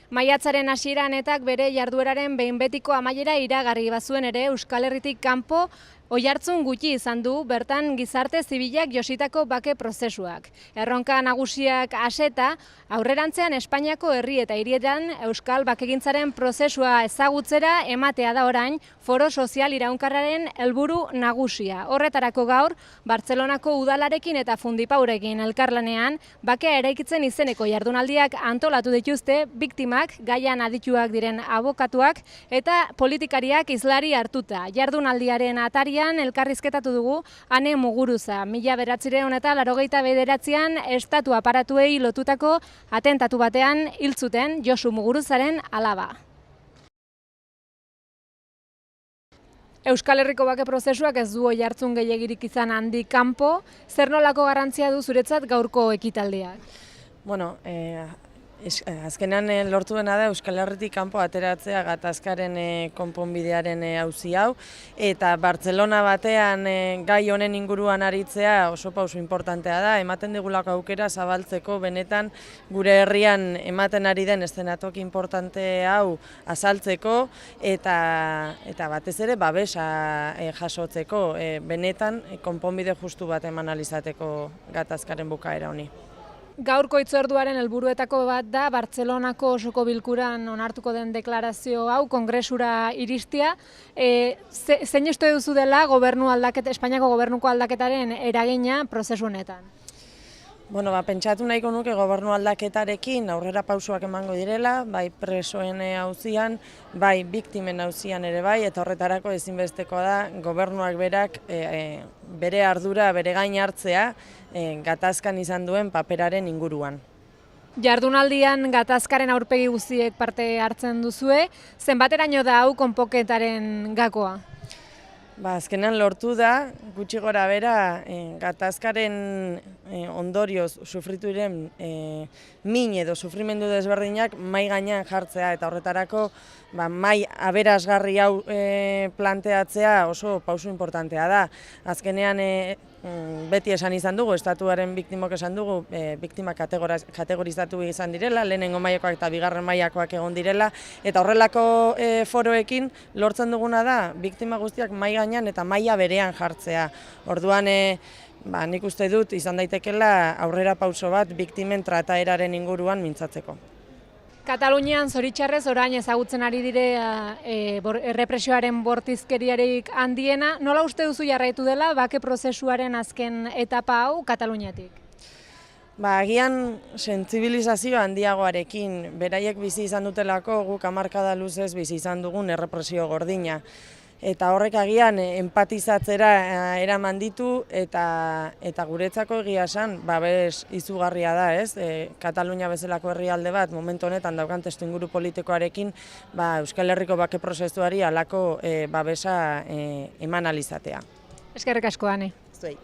Maiatzaren hasieran etak bere jardueraren behin betiko amaiera iragarri bazuen ere Euskal Herritik kanpo oihartzun gutxi izan du bertan gizarte zibilak jositako bake prozesuak. Erronka nagusiak haseta, aurrerantzean Espainiako herri eta hirietan euskal bakegintzaren prozesua ezagutzera ematea da orain foro sozial iraunkarraren helburu nagusia. Horretarako gaur, Bartzelonako udalarekin eta Fundipaurekin elkarlanean, bakea eraikitzen izeneko jardunaldiak antolatu dituzte biktimak, gaian adituak diren abokatuak eta politikariak islari hartuta. Jardunaldiaren atarian elkarrizketatu dugu Ane Muguruza, 1989an estatu aparatuei lotutako atentatu batean hil zuten Josu Muguruzaren alaba. Euskal Herriko bake prozesuak ez du oihartzun gehiegirik izan handik kanpo, zer nolako garrantzia du zuretzat gaurko ekitaldiak? Bueno, azkenean lortu dena da Euskal Herritik kanpo ateratzea gatazkaren konponbidearen auzi hau, eta Bartzelona batean gai honen inguruan aritzea oso pauso importantea da, ematen digulako aukera zabaltzeko benetan gure herrian ematen ari den eszenatoki importante hau azaltzeko eta batez ere babesa jasotzeko, benetan konponbide justu bat eman ahal izateko gatazkaren bukaera honi. Gaurko hitzorduaren helburuetako bat da Bartzelonako osoko bilkuran onartuko den deklarazio hau kongresura iristea. Zein uste duzu dela Espainiako gobernuko aldaketaren eragina prozesu honetan? Bueno, pentsatu nahiko nuke gobernu aldaketarekin aurrera pausoak emango direla, bai presoen auzian, bai biktimen auzian ere bai, eta horretarako ezinbestekoa da gobernuak berak bere ardura, bere gain hartzea gatazkan izan duen paperaren inguruan. Jardunaldian gatazkaren aurpegi guztiek parte hartzen duzue, zenbateraino da hau konponketaren gakoa? Azkenean lortu da, gutxi gora bera, gatazkaren ondorioz sufritu diren min edo sufrimendu desberdinak mahai gainean jartzea, eta horretarako mahai aberasgarri hau planteatzea oso pauso importantea da. Azkenean beti esan izan dugu, estatuaren biktimok esan dugu, biktima kategorizatu izan direla, lehenengo mailakoak eta bigarren mailakoak egon direla, eta horrelako foroekin lortzen duguna da, biktima guztiak mahai gainean eta maila berean jartzea. Orduan, nik uste dut izan daitekela aurrera pauso bat biktimen trataeraren inguruan mintzatzeko. Katalunian zoritxarrez orain ezagutzen ari dire errepresioaren bortizkeriarik handiena. Nola uste duzu jarraitu dela bake prozesuaren azken etapa hau Kataluniatik? Agian sentsibilizazio handiagoarekin, beraiek bizi izan dutelako guk hamarkada luzez bizi izan dugun errepresio gordina. Eta horrek agian empatizatzera eraman ditu eta guretzako egia esan babes izugarria da, ez? Katalunia bezalako herrialde bat momentu honetan daukan testuinguru politikoarekin Euskal Herriko bake prozesuari halako babesa eman ahal izatea. Eskerrik asko, Ane. Zuei.